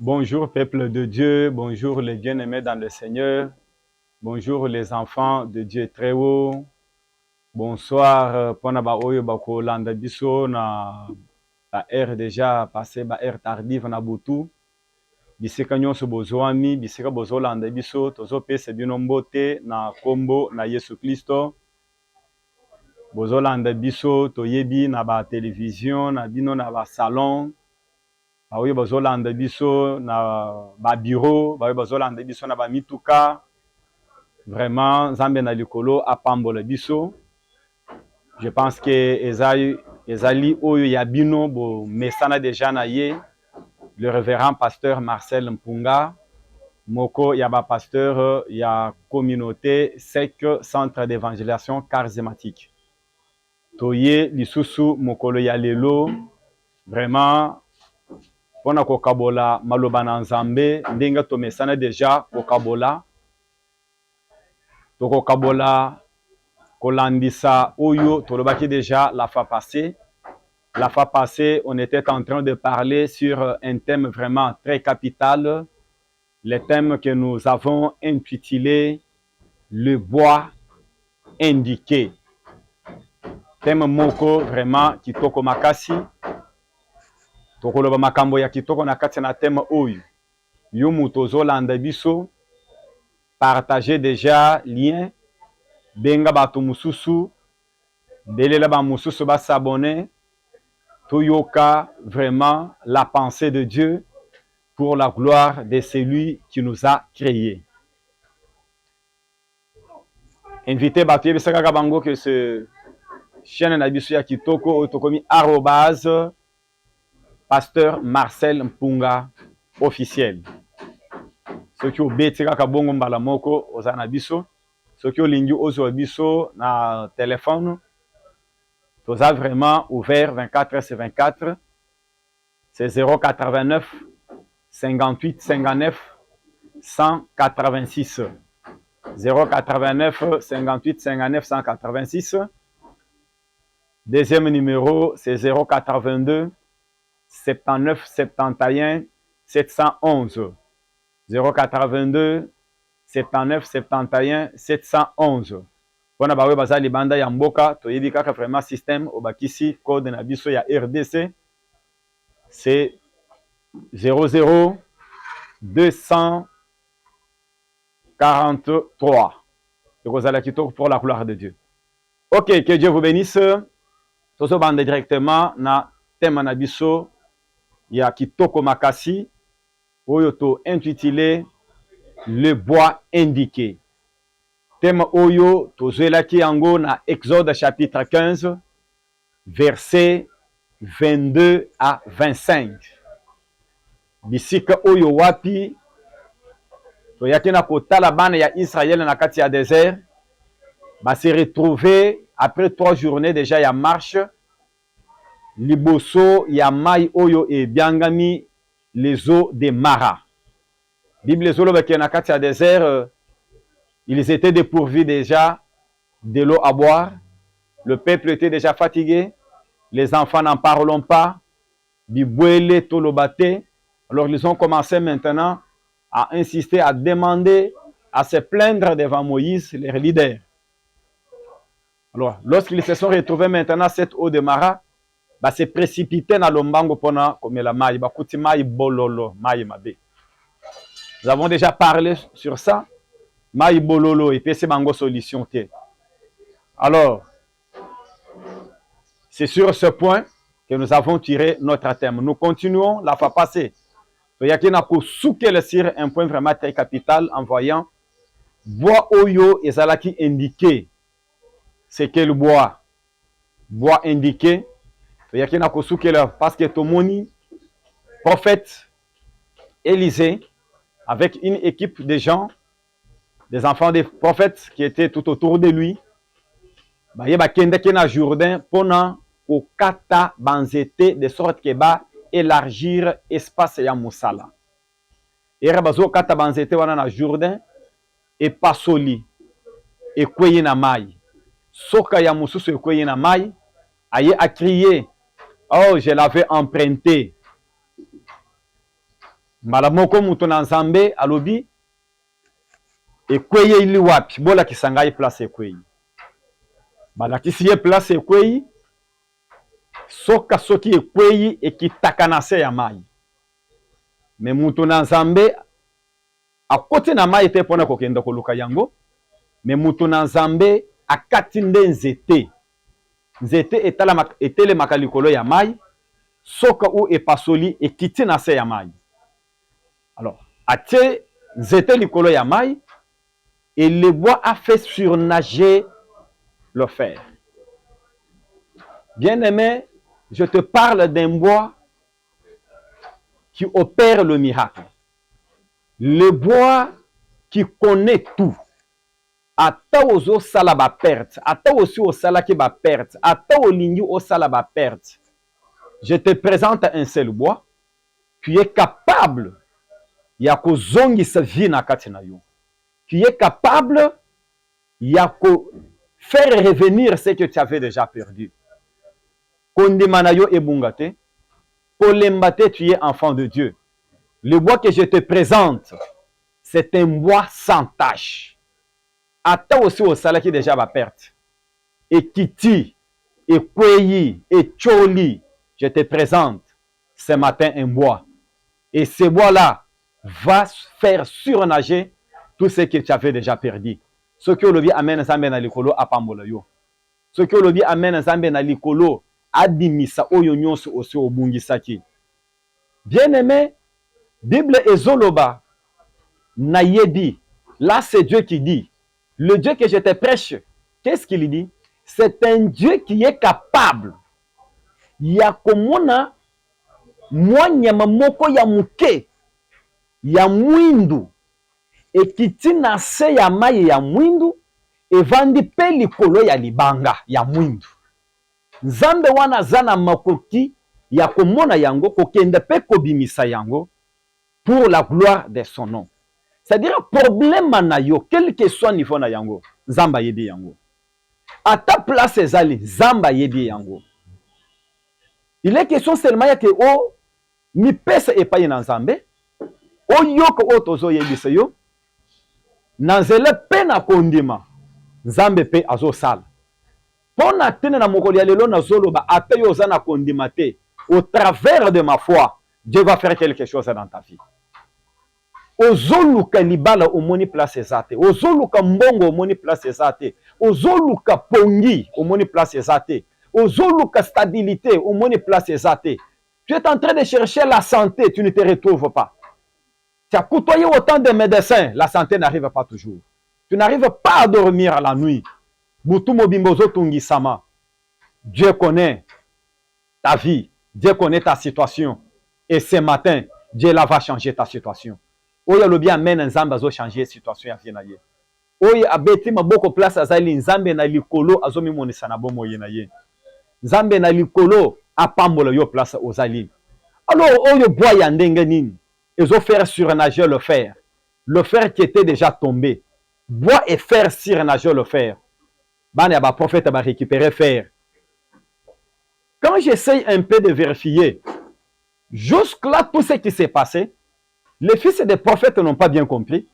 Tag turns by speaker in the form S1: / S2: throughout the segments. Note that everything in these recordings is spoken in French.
S1: Bonjour peuple de Dieu, bonjour les bien-aimés dans le Seigneur, bonjour les enfants de Dieu très haut, bonsoir pona ba oyo bako landa biso na ba heure déjà passé ba heure tardive na butu bisika nyonso bozwami bisika bozolanda biso tozopesa bino mbote na kombo na Yesu Kristo bozolanda biso toyebi na ba télévision na bino na ba salon baoyo bazolanda biso na ba bureau baoyo bazolanda biso na ba mituka vraiment nzambe na likolo apambola biso. Je pense que ezali oyo ya bino bo mesana déjà na ye le révérend pasteur Marcel Mpunga moko ya ba pasteur ya communauté sec centre d'évangélisation charismatique toye lisusu mokolo ya lelo vraiment pona kokabola maloba na nzambe ndenge tomesana déjà kokabola tokokabola kolandisa oyo tolobaki déjà la fois passée. La fois passée, on était en train de parler sur un thème vraiment très capital, le thème que nous avons intitulé le bois indiqué. Thème moko vraiment kitoko makasi. Tokoloba makambo ya kitoko na kati na thème oyo. Yo mutozo landa biso partager déjà lien benga bato mususu belela ba mususu ba s'abonner toyoka vraiment la pensée de Dieu pour la gloire de celui qui nous a créés. Invité bato yebisaka bango que ce chaîne na biso ya kitoko otokomi @pasteur Marcel Mpunga officiel. Soki obeti kaka bongo mbala moko oza na biso soki olingi ozwa biso na téléphone toza vraiment ouvert 24/24. C'est 089 58 59 186. 089 58 59 186. Deuxième numéro, c'est 082 79 71 711. 082 79 71 711. Pona bawe bazali banda ya mboka toyebi kaka vraiment système obakisi code na biso ya RDC c'est 00 243. Ekozala kitoko pour la gloire de Dieu. Ok, que Dieu vous bénisse. Tozo bande directement na thème na biso ya kitoko makasi oyo to intitulé le bois indiqué. Thème oyo tozelaki yango na Exode chapitre 15 verset 22 à 25. Bisika oyo wapi toyaki na kotala bana ya Israël na kati ya désert ba se retrouver après 3 journées déjà ya marche liboso ya mai oyo e biangami les eaux de Mara. Bible zolo ke na kati ya désert ils étaient dépourvus déjà de l'eau à boire. Le peuple était déjà fatigué. Les enfants n'en parlons pas. Bibouele tolobate. Alors ils ont commencé maintenant à insister, à demander, à se plaindre devant Moïse, leur leader. Alors lorsqu'ils se sont retrouvés maintenant à cette eau de Mara, bah se précipiter dans l'ombango pona comme la maille, bah kuti maille bololo, maille mabe. Nous avons déjà parlé sur ça. Maï bololo et puis c'est bango solution. Alors, c'est sur ce point que nous avons tiré notre thème. Nous continuons la fois passée. Il y a qui n'a pas souqué sur un point vraiment très capital en voyant bois oyo et zalaki indiqué. C'est quel bois? Bois indiqué. Il y a qui n'a pas souqué parce que Tomoni, prophète Élisée, avec une équipe de gens, des enfants des prophètes qui étaient tout autour de lui, bah yeba kende ke na Jourdain pona ko kata banzete de sorte que ba élargir espace ya musala. Et bazo kata banzete wana na Jourdain et pasoli et kweye na mai. Soka ya mususu e kweye na mai, aye a crié, oh je l'avais emprunté. mbala moko mutu na nzambe alobi ekweye ili wapi bolakisa ngai place ekweyi. Balakisi ye place ekweyi, soki ekweyi ekitaka na se ya mai. Me mutu na nzambe akoti na mai te mpona kokenda koluka yango. Me mutu na nzambe akati nde nzete. Nzete etelemaka likolo ya mai, soka ou epasoli ekiti na se ya mai. Alors, atie nzete likolo ya mai, et le bois a fait surnager le fer. Bien-aimé, je te parle d'un bois qui opère le miracle. Le bois qui connaît tout. Ata ozo sala ba perte, ata aussi o sala ki ba perte, ata o lingi o sala ba perte. Je te présente un seul bois qui est capable ya ko zongi sa vie na kati na yo. Qui est capable ya ko faire revenir ce que tu avais déjà perdu. Kondima na yo ebungate, kolembate, tu es enfant de Dieu. Le bois que je te présente, c'est un bois sans tache. Ata aussi au salaki déjà va perte. Et kiti, et kweyi, et choli, je te présente ce matin un bois. Et ce bois-là va faire surnager tout ce que tu avais déjà perdu. Ce que le amène Nzambe na likolo apambola yo. Ce que le amène Nzambe na likolo adimisa oyo nyonso aussi obungisaki. Bien-aimé, Bible ezoloba na yebi. Là c'est Dieu qui dit. Le Dieu que je te prêche, qu'est-ce qu'il dit? C'est un Dieu qui est capable. Ya komona mwanyama moko ya muke ya mwindu ekiti na se ya mai ya mwindu evandi pe likolo ya libanga ya mwindu. Nzambe wana zana makoki ya komona yango kokende pe kobimisa yango pour la gloire de son nom. C'est-à-dire problème na yo, quel que soit niveau na yango, Nzamba yebi yango. À ta place ezali, Nzamba yebi yango. Il est question seulement ya ke o mi pesa epaye na Nzambe, o yoko o tozo yebisa yo, nanzele pe na kondima, Nzambe pe azo sala. Pona tene na mokoli ya lelo na zoloba, ate yo za na kondima te, au travers de ma foi, Dieu va faire quelque chose dans ta vie. Ozoluka libala omoni place ezate, ozoluka mbongo omoni place ezate, ozoluka pongi omoni place ezate, ozoluka stabilité omoni place ezate. Tu es en train de chercher la santé, tu ne te retrouves pas. Tu as côtoyé autant de médecins, la santé n'arrive pas toujours. Tu n'arrives pas à dormir la nuit. Butumo bimbozo tungisama. Dieu connaît ta vie, Dieu connaît ta situation. Et ce matin, Dieu là va changer ta situation. Oya lobi amène Nzambe azo changer situation ya vie na ye. Oya abeti maboko place azali Nzambe na likolo azomi monisa na bomo ye na ye. Nzambe na likolo apambola yo place ozali. Alors oyo bois ya ndenge nini ezo faire surnager le fer. Le fer qui était déjà tombé. Bois et fer surnager le fer. Bana ba prophète ba récupérer fer. Quand j'essaye un peu de vérifier jusque-là tout ce qui s'est passé, les fils des prophètes n'ont pas bien compris.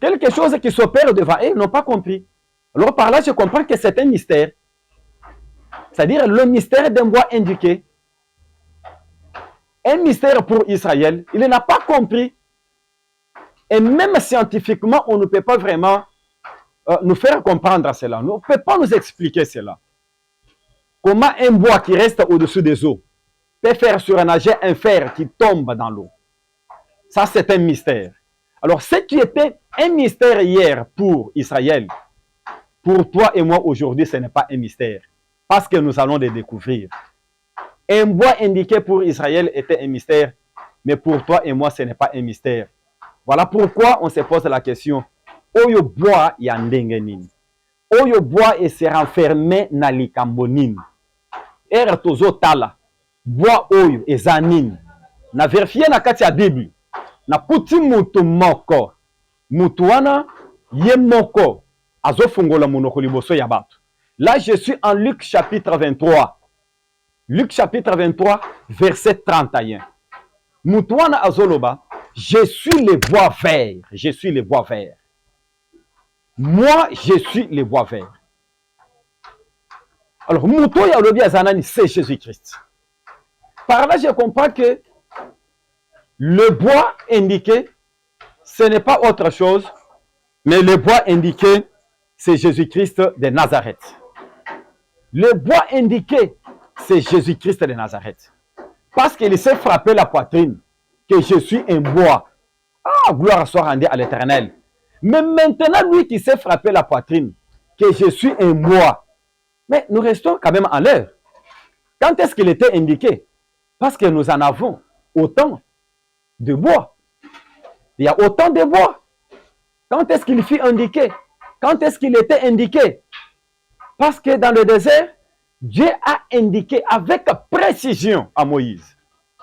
S1: Quelque chose qui s'opère devant eux n'ont pas compris. Alors par là, je comprends que c'est un mystère. C'est-à-dire le mystère d'un bois indiqué. Un mystère pour Israël. Il n'a pas compris. Et même scientifiquement, on ne peut pas vraiment nous faire comprendre cela. On ne peut pas nous expliquer cela. Comment un bois qui reste au-dessus des eaux peut faire surnager un fer qui tombe dans l'eau. Ça, c'est un mystère. Alors, ce qui était un mystère hier pour Israël, pour toi et moi aujourd'hui, ce n'est pas un mystère. Parce que nous allons le découvrir. Un bois indiqué pour Israël était un mystère, mais pour toi et moi, ce n'est pas un mystère. Voilà pourquoi on se pose la question. Oyo bois ya ndenge nini? Oyo bois et se renfermé na likambo nini? Tozo tala. Bois oyo eza nini? Na vérifier na kati ya Bible. Na kuti mutu moko. Mutu wana ye moko azofungola monoko liboso ya bato. Là, je suis en Luc chapitre 23. Luc chapitre 23, verset 31. Mutuana azoloba, je suis les bois verts. Je suis les bois verts. Moi, je suis les bois verts. Alors, Muto Yalobi Azanani, c'est Jésus-Christ. Par là, je comprends que le bois indiqué, ce n'est pas autre chose, mais le bois indiqué, c'est Jésus-Christ de Nazareth. Le bois indiqué, c'est Jésus-Christ de Nazareth. Parce qu'il s'est frappé la poitrine, que je suis un bois. Ah, gloire soit rendue à l'Éternel. Mais maintenant, lui qui s'est frappé la poitrine, que je suis un bois. Mais nous restons quand même en l'air. Quand est-ce qu'il était indiqué? Parce que nous en avons autant de bois. Il y a autant de bois. Quand est-ce qu'il fut indiqué? Quand est-ce qu'il était indiqué? Parce que dans le désert, Dieu a indiqué avec précision à Moïse.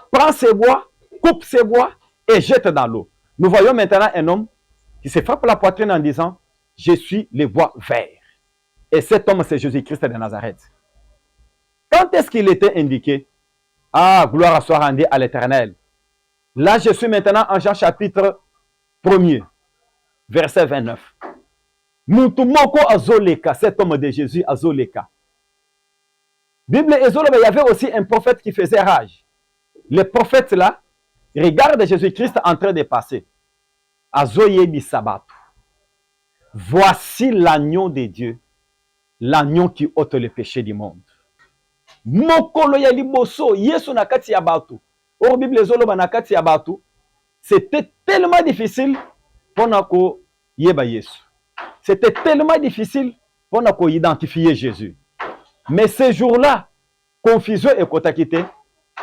S1: Prends ces bois, coupe ces bois et jette dans l'eau. Nous voyons maintenant un homme qui se frappe la poitrine en disant, je suis le bois vert. Et cet homme, c'est Jésus-Christ de Nazareth. Quand est-ce qu'il était indiqué? Ah, gloire soit rendue à l'Éternel. Là, je suis maintenant en Jean chapitre 1er, verset 29. Mutumoko azoleka, cet homme de Jésus azoleka. Bible Ezoloba, il y avait aussi un prophète qui faisait rage. Le prophète là, regarde Jésus-Christ en train de passer. Azoyebi Sabbat. Voici l'agneau de Dieu, l'agneau qui ôte le péché du monde. Mokolo ya liboso, Yesu nakati ya batu. Or Bible Ezoloba nakati ya batu, c'était tellement difficile pour nako yeba Yesu. C'était tellement difficile pour nako identifier Jésus. Mais ce jour-là, confusion et kotakite,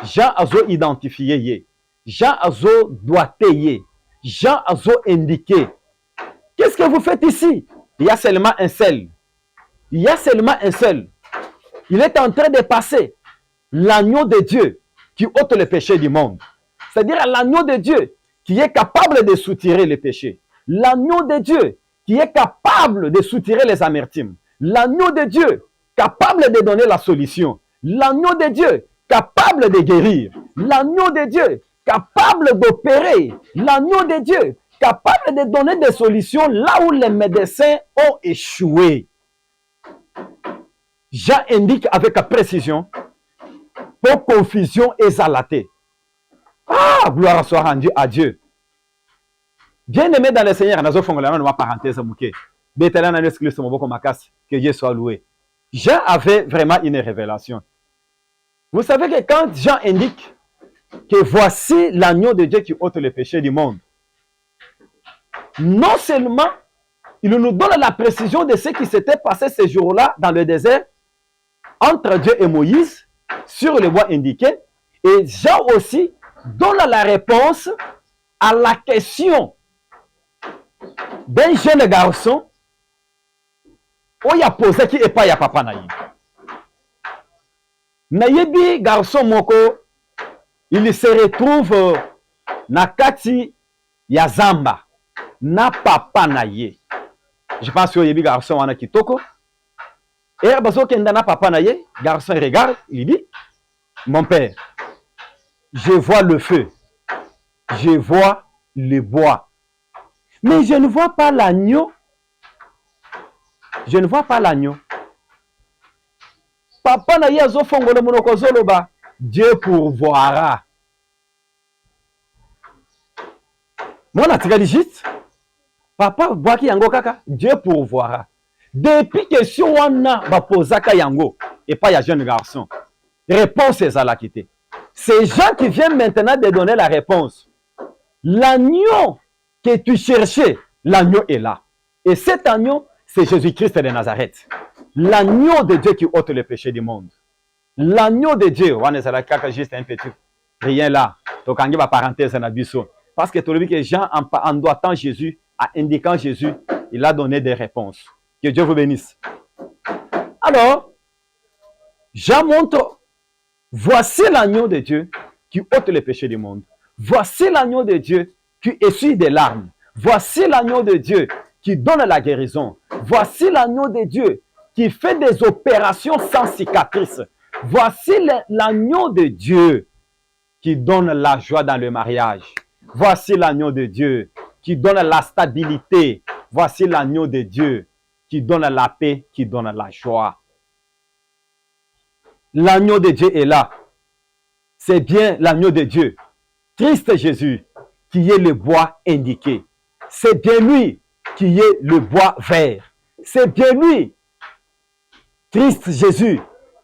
S1: Jean Azo identifié ye. Jean Azo doit ye. Jean Azo indiqué. Qu'est-ce que vous faites ici? Il y a seulement un seul. Il y a seulement un seul. Il est en train de passer l'agneau de Dieu qui ôte le péché du monde. C'est-à-dire l'agneau de Dieu qui est capable de soutirer les péchés. L'agneau de Dieu qui est capable de soutirer les amertumes. L'agneau de Dieu capable de donner la solution. L'agneau de Dieu capable de guérir. L'agneau de Dieu capable d'opérer. L'agneau de Dieu capable de donner des solutions là où les médecins ont échoué. Jean indique avec précision pour confusion exalatée. Ah, gloire soit rendue à Dieu. Bien-aimé dans le Seigneur, nous avons une parenthèse que Dieu soit loué. Jean avait vraiment une révélation. Vous savez que quand Jean indique que voici l'agneau de Dieu qui ôte le péché du monde, non seulement il nous donne la précision de ce qui s'était passé ce jour-là dans le désert entre Dieu et Moïse sur le bois indiqué, et Jean aussi donne la réponse à la question d'un jeune garçon où il a posé qui n'est pas ya papa naïe. Naïbi garçon moko, il se retrouve na kati ya zamba na papa naïe. Je pense que Yebi garçon wana kitoko. Et bazo kenda na papa naïe, garçon regarde, il dit, mon père, je vois le feu, je vois le bois, mais je ne vois pas l'agneau. Je ne vois pas l'agneau. Papa na yazo fongolo monoko zoloba, Dieu pourvoira. Mon atigaligite, papa boaki yango kaka, Dieu pourvoira. Depuis que si on a bapozaka yango et pas ya jeune garçon, réponse est à la quitter. Ces gens qui viennent maintenant de donner la réponse. L'agneau que tu cherchais, l'agneau est là. Et cet agneau, c'est Jésus-Christ de Nazareth. L'agneau de Dieu qui ôte le péché du monde. L'agneau de Dieu. On est juste un petit. Rien là. Donc, on va parenthèse en abisso. Parce que tout le monde que Jean, en doigtant Jésus, en indiquant Jésus, il a donné des réponses. Que Dieu vous bénisse. Alors, Jean montre, voici l'agneau de Dieu qui ôte le péché du monde. Voici l'agneau de Dieu qui essuie des larmes. Voici l'agneau de Dieu qui donne la guérison. Voici l'agneau de Dieu qui fait des opérations sans cicatrice. Voici l'agneau de Dieu qui donne la joie dans le mariage. Voici l'agneau de Dieu qui donne la stabilité. Voici l'agneau de Dieu qui donne la paix, qui donne la joie. L'agneau de Dieu est là. C'est bien l'agneau de Dieu, Christ Jésus, qui est le bois indiqué. C'est bien lui qui est le bois vert. C'est bien lui, Christ Jésus,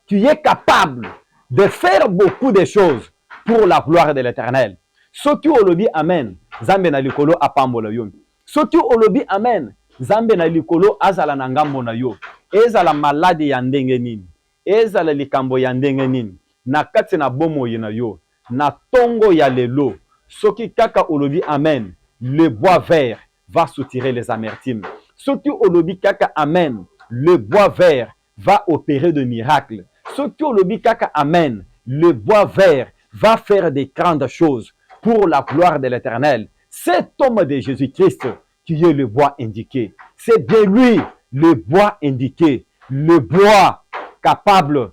S1: qui est capable de faire beaucoup de choses pour la gloire de l'Éternel. Ce qui au lobi amen, Zambe na likolo apambola yo. Ce qui au lobi amen, Zambe na likolo azala na ngambo na yo. Ezala maladi ya ndenge nini, ezala likambo ya ndenge nini, na kati na bomoi na yo, na tongo ya lelo. Ce qui kaka au lobi amen, le bois vert va soutirer les amertumes. Ce qui au lobi kaka amen, le bois vert va opérer de miracles. Ce qui au lobi kaka amen, le bois vert va faire des grandes choses pour la gloire de l'Éternel. Cet homme de Jésus-Christ qui est le bois indiqué. C'est bien lui, le bois indiqué, le bois capable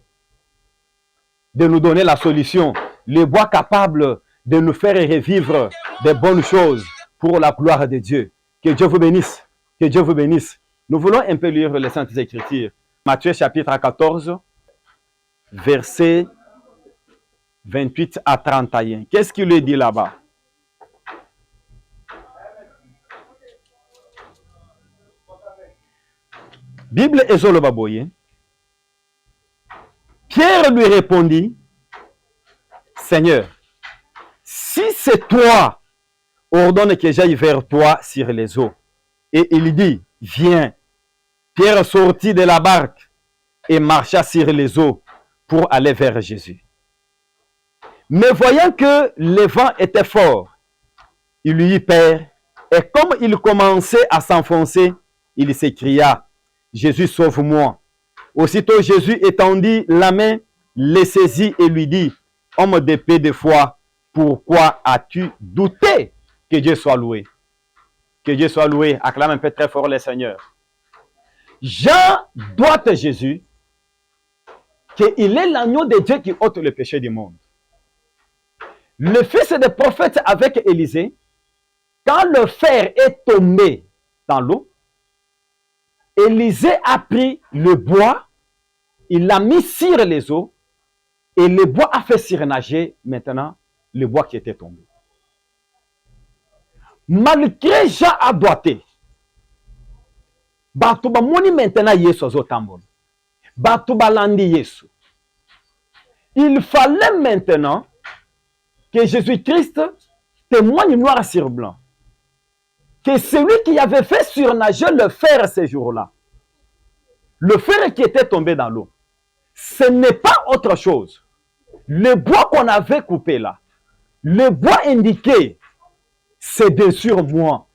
S1: de nous donner la solution, le bois capable de nous faire revivre des bonnes choses pour la gloire de Dieu. Que Dieu vous bénisse. Que Dieu vous bénisse. Nous voulons un peu lire les Saintes Écritures. Matthieu chapitre 14, versets 28 à 31. Qu'est-ce qu'il lui dit là-bas? Bible ezolo baboye. Pierre lui répondit, Seigneur, si c'est toi, ordonne que j'aille vers toi sur les eaux. Et il dit, viens. Pierre sortit de la barque et marcha sur les eaux pour aller vers Jésus. Mais voyant que le vent était fort, il lui dit, Père, et comme il commençait à s'enfoncer, il s'écria, Jésus, sauve-moi. Aussitôt Jésus étendit la main, le saisit et lui dit, homme de peu de foi, pourquoi as-tu douté? Que Dieu soit loué. Que Dieu soit loué. Acclame un peu très fort le Seigneur. Jean doit à Jésus qu'il est l'agneau de Dieu qui ôte le péché du monde. Le fils des prophètes avec Élisée, quand le fer est tombé dans l'eau, Élisée a pris le bois, il l'a mis sur les eaux, et le bois a fait surnager maintenant le bois qui était tombé. Malgré Jean a doigté, Batuba moni maintenant Yesu azotambola. Batuba landi Yesu. Il fallait maintenant que Jésus-Christ témoigne noir sur blanc que celui qui avait fait surnager le fer ces jours-là, le fer qui était tombé dans l'eau, ce n'est pas autre chose. Le bois qu'on avait coupé là, le bois indiqué, c'est bien sûr moi.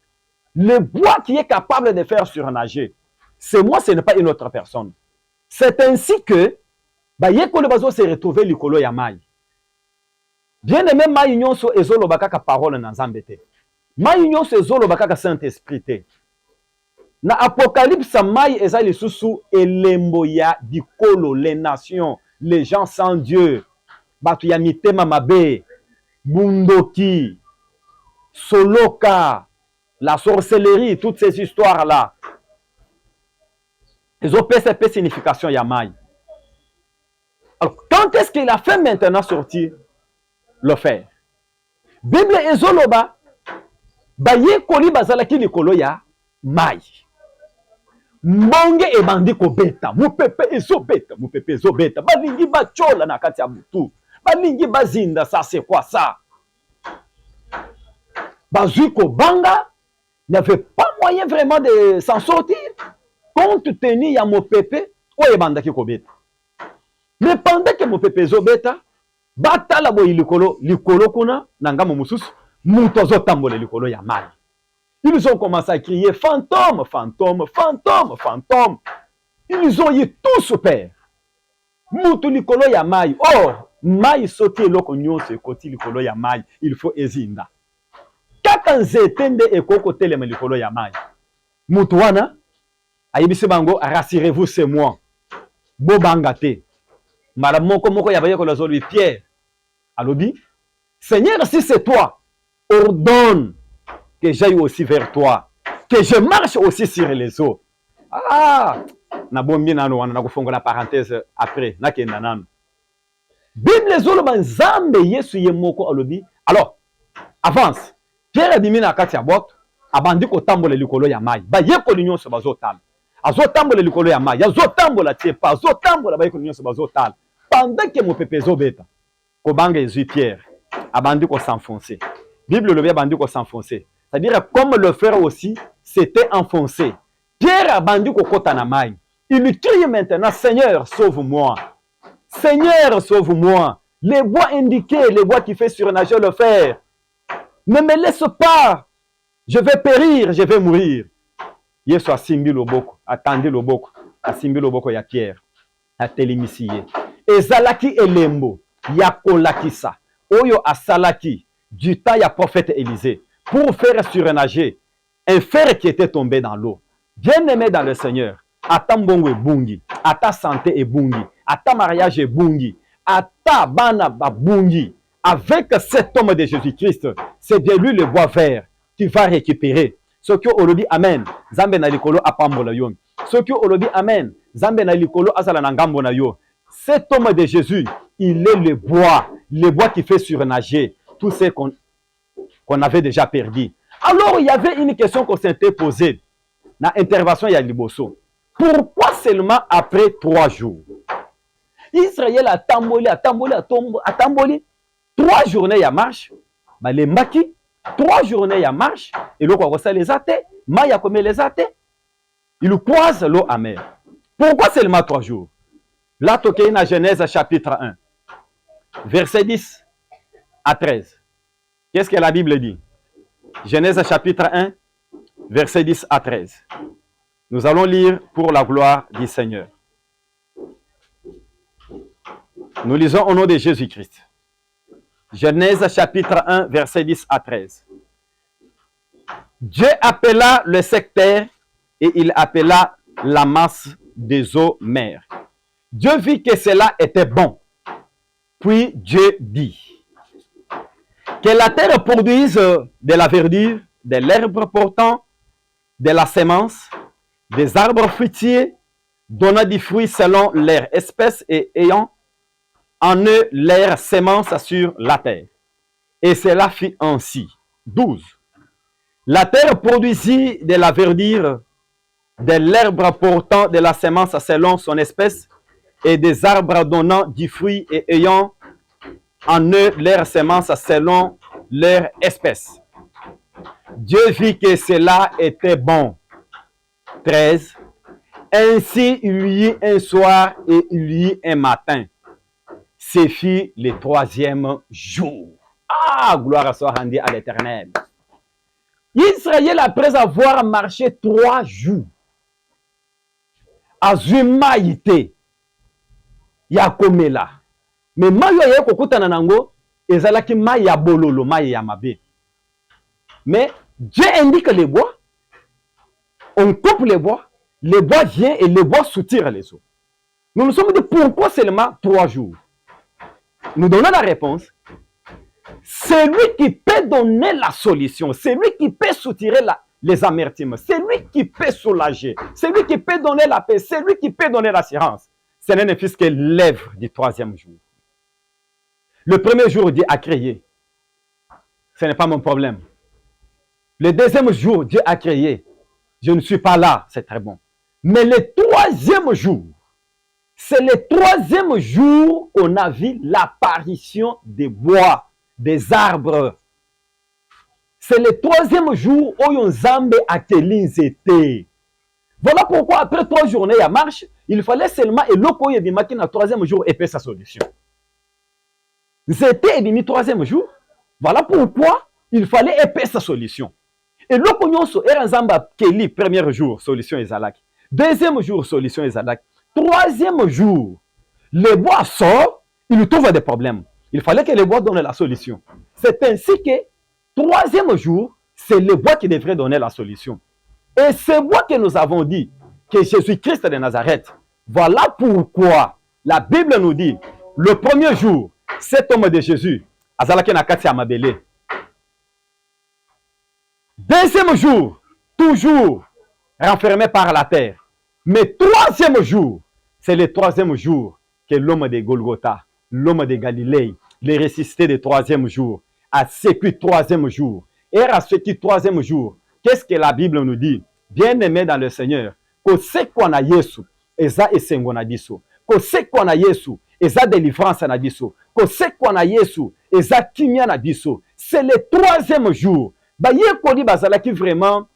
S1: Le bois qui est capable de faire surnager, c'est moi, ce n'est pas une autre personne. C'est ainsi que Bayeko le bazo s'est retrouvé likolo ya mai. Bien aimé, mai nyonso ezolo bakaka parole na Nzambe te. Mai nyonso ezolo bakaka Saint-Esprit te. Na Apocalypse mai eza lisusu elembo ya dikolo, les nations, les gens sans Dieu. Batu ya mitema mabe, bundoki, soloka, la sorcellerie, toutes ces histoires-là. Ils ont PCP signification Yamaï. Alors, quand est-ce qu'il a fait maintenant sortir le fer? Bible ezoloba, baye koli bazalaki likolo ya mai. Mbonge e bandi ko beta, mupepe ezobeta, balingi bachola na kati ya mutu, balingi bazinda, ça c'est quoi ça? Bazui ko banga, n'avait pas moyen vraiment de s'en sortir, compte tenu ya mopepe, oye bandaki ko beta. Mais pendant que mopepe ezobeta, batala boyi likolo kuna, nangamo mususu, mutozo tambole likolo ya mai. Ils ont commencé à crier fantôme, fantôme, fantôme, fantôme. Ils ont eu tous peur. Mutu likolo ya mai. Or, mai soti eloko nyonso ekoti likolo ya mai, il faut ezinda. Kaka nzetende ekoko telema likolo ya mai. Mutu wana ayebisi bango, rassurez-vous, c'est moi. Bobanga te. Mara moko ya bayeko lazolo Pierre. Alobi, Seigneur, si c'est toi, ordonne que j'aille aussi vers toi, que je marche aussi sur les eaux. Ah, na bombi nanu wana na kufunga la parenthèse après na kenda nanu. Bible zoloba nzambe Yesu ye moko alobi. Alors, avance. Pierre abimina kati ya boto, abandi ko tambola likolo ya mai. Ba yeko nyonso bazotala. Azotambola likolo ya mai, azotambola tiepa, azotambola ba yeko nyonso bazotala. Pendant que mon pépé zobeta, ko banga Jésus Pierre, abandi ko s'enfoncer. Bible le abandi ko s'enfoncer. C'est-à-dire comme le frère aussi s'était enfoncé. Pierre abandi ko kota na mai. Il lui crie maintenant, Seigneur, sauve-moi. Seigneur, sauve-moi. Les voies indiquées, les voies qui fait surnager le fer. Ne me laisse pas. Je vais périr, je vais mourir. Yesu asimbi loboko, atandi loboko, asimbi loboko ya Pierre, atelemisiye. Ezalaki elembo, ya kolakisa, oyo asalaki, du temps ya prophète Élisée, pour faire surnager un fer qui était tombé dans l'eau. Bien-aimé dans le Seigneur, ata mbongo ebungi, ata santé ebungi, ata mariage ebungi, ata bana babungi, avec cet homme de Jésus-Christ, c'est bien lui le bois vert, tu vas récupérer. Ce que olobi amen, Zambe na likolo apambola yo. Ce que olobi amen, Zambe na likolo azala na ngambo na yo. Cet homme de Jésus, il est le bois qui fait surnager tout ce qu'on avait déjà perdu. Alors il y avait une question qu'on s'était posée dans l'intervention ya liboso. Pourquoi seulement après 3 jours? Israël a tamboli, 3 journées ya marche, bah les maki. 3 journées, il y a marche, et l'eau quoi les athées, Maya comme les athées, il croise l'eau amère. Pourquoi seulement 3 jours? Là, toqué dans Genèse chapitre 1, verset 10 à 13. Qu'est-ce que la Bible dit? Genèse chapitre 1, verset 10 à 13. Nous allons lire pour la gloire du Seigneur. Nous lisons au nom de Jésus-Christ. Genèse chapitre 1, verset 10 à 13. Dieu appela le secteur et il appela la masse des eaux mères. Dieu vit que cela était bon. Puis Dieu dit que la terre produise de la verdure, de l'herbe portant de la semence, des arbres fruitiers, donnant du fruit selon leur espèce et ayant en eux leur semence sur la terre. Et cela fit ainsi. 12. La terre produisit de la verdure, de l'herbe portant de la semence selon son espèce, et des arbres donnant du fruit et ayant en eux leur semence selon leur espèce. Dieu vit que cela était bon. 13. Ainsi il y eut un soir et il y eut un matin. C'est fit le 3e jour. Ah, gloire soit rendue à l'Éternel. Israël, après avoir marché 3 jours, a zumaïté, yakomela. Mais mayo ya kokutana nango, ezalaki mai ya bololo, mai ya mabe. Mais Dieu indique les bois, on coupe les bois vient et les bois soutirent les eaux. Nous nous sommes dit pourquoi seulement 3 jours? Nous donnons la réponse. C'est lui qui peut donner la solution. C'est lui qui peut soutirer les amertumes. C'est lui qui peut soulager. C'est lui qui peut donner la paix. C'est lui qui peut donner l'assurance. Ce n'est plus que l'œuvre du 3e jour. Le 1er jour, Dieu a créé. Ce n'est pas mon problème. Le 2e jour, Dieu a créé. Je ne suis pas là. C'est très bon. Mais le 3e jour, c'est le 3e jour qu'on a vu l'apparition des bois, des arbres. C'est le 3e jour où Nzambe a été. Voilà pourquoi après 3 journées à marche, il fallait seulement et l'oko yebimaki na 3e jour et sa solution. C'était ebimi 3e jour. Voilà pourquoi il fallait épais sa solution. Et l'oko nyonso era Nzamba keli 1er jour solution ezalaki. 2e jour solution ezalaki. 3e jour, le bois sort, il trouve des problèmes. Il fallait que le bois donne la solution. C'est ainsi que 3e jour, c'est le bois qui devrait donner la solution. Et ce bois que nous avons dit, que Jésus-Christ de Nazareth, voilà pourquoi la Bible nous dit, le 1er jour, cet homme de Jésus azalaki na kati ya mabele. Deuxième jour, toujours renfermé par la terre. Mais troisième jour, c'est le troisième jour que l'homme de Golgotha, l'homme de Galilée, le ressuscité du troisième jour, a sécu troisième jour. Et à ce qui troisième jour, qu'est-ce que la Bible nous dit? Bien-aimé dans le Seigneur, que ce qu'on a Yesu, eza esengo na biso. Que ce qu'on a Yesu, eza délivrance na biso. Que ce qu'on a Yesu, eza kimia na biso. C'est le troisième jour. Ba ye kodi bazalaki vraiment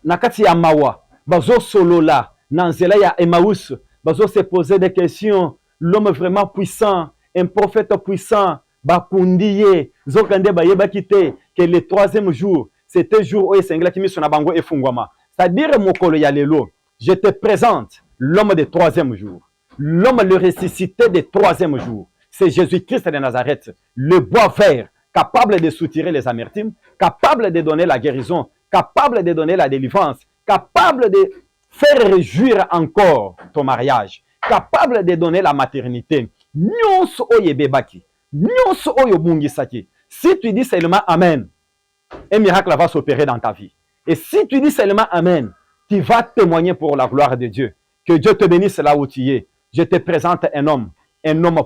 S1: nakati ya mawa. Bazo solola na nzela ya Emmaüs. Bazo se poser des questions. L'homme vraiment puissant, un prophète puissant. Bakundiye, zokande ba yebaki te que le troisième jour, c'était jour où esengela kimi sona bango efungwama. C'est-à-dire mokolo ya lelo, je te présente l'homme du troisième jour, l'homme le ressuscité du troisième jour. C'est Jésus-Christ de Nazareth, le bois vert, capable de soutirer les amertumes, capable de donner la guérison, capable de donner la délivrance, capable de faire réjouir encore ton mariage, capable de donner la maternité. Nyonso oyebebaki. Si tu dis seulement Amen, un miracle va s'opérer dans ta vie. Et si tu dis seulement Amen, tu vas témoigner pour la gloire de Dieu. Que Dieu te bénisse là où tu es. Je te présente un homme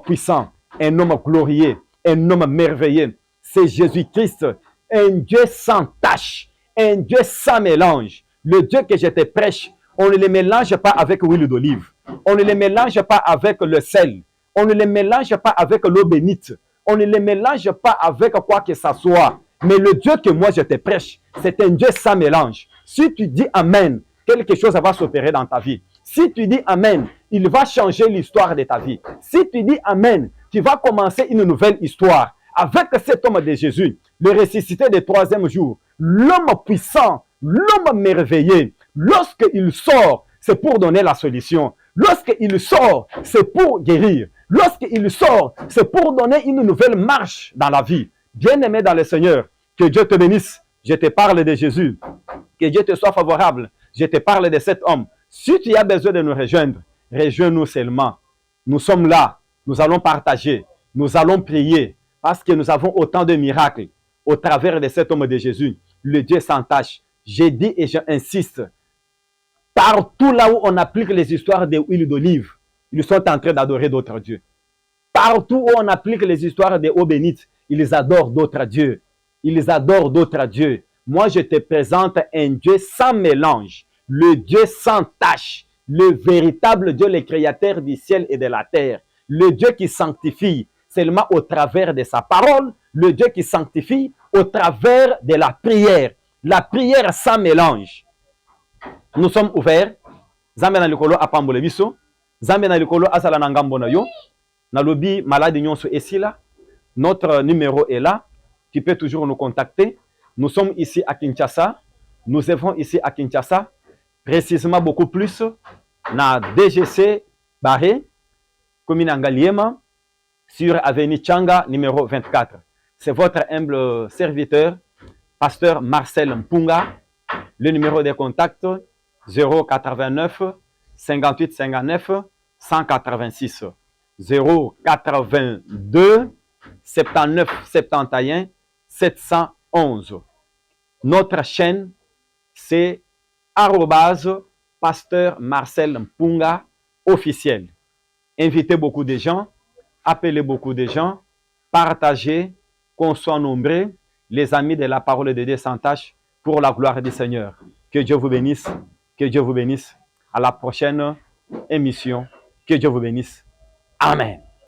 S1: puissant, un homme glorieux, un homme merveilleux. C'est Jésus-Christ, un Dieu sans tache, un Dieu sans mélange. Le Dieu que je te prêche, on ne le mélange pas avec l'huile d'olive. On ne le mélange pas avec le sel. On ne les mélange pas avec l'eau bénite. On ne les mélange pas avec quoi que ce soit. Mais le Dieu que moi je te prêche, c'est un Dieu sans mélange. Si tu dis Amen, quelque chose va s'opérer dans ta vie. Si tu dis Amen, il va changer l'histoire de ta vie. Si tu dis Amen, tu vas commencer une nouvelle histoire. Avec cet homme de Jésus, le ressuscité du troisième jour, l'homme puissant, l'homme merveilleux, lorsqu'il sort, c'est pour donner la solution. Lorsqu'il sort, c'est pour guérir. Lorsqu'il sort, c'est pour donner une nouvelle marche dans la vie. Bien-aimé dans le Seigneur, que Dieu te bénisse. Je te parle de Jésus. Que Dieu te soit favorable. Je te parle de cet homme. Si tu as besoin de nous rejoindre, rejoins-nous seulement. Nous sommes là. Nous allons partager. Nous allons prier. Parce que nous avons autant de miracles au travers de cet homme de Jésus. Le Dieu sans tâche. J'ai dit et j'insiste. Partout là où on applique les histoires de huile d'olive, ils sont en train d'adorer d'autres dieux. Partout où on applique les histoires des eaux bénites, ils adorent d'autres dieux. Ils adorent d'autres dieux. Moi, je te présente un Dieu sans mélange, le Dieu sans tache, le véritable Dieu, le créateur du ciel et de la terre, le Dieu qui sanctifie seulement au travers de sa parole, le Dieu qui sanctifie au travers de la prière sans mélange. Nous sommes ouverts. Zambe na likolo apambole biso. Zambe na likolo asala na ngambo na yo. Na lobi malade nyonso esila. Notre numéro est là. Tu peux toujours nous contacter. Nous sommes ici à Kinshasa. Nous œuvrons ici à Kinshasa. Précisément beaucoup plus. Na DGC Barré. Commune Angaliema. Sur avenue Changa numéro 24. C'est votre humble serviteur, pasteur Marcel Mpunga. Le numéro de contact 089 58 59 186 082 79 71 711. Notre chaîne, c'est @pasteur Marcel Mpunga officiel. Invitez beaucoup de gens, appelez beaucoup de gens, partagez, qu'on soit nombreux, les amis de la parole de Dieu sans tâche, pour la gloire du Seigneur. Que Dieu vous bénisse. Que Dieu vous bénisse. À la prochaine émission. Que Dieu vous bénisse. Amen.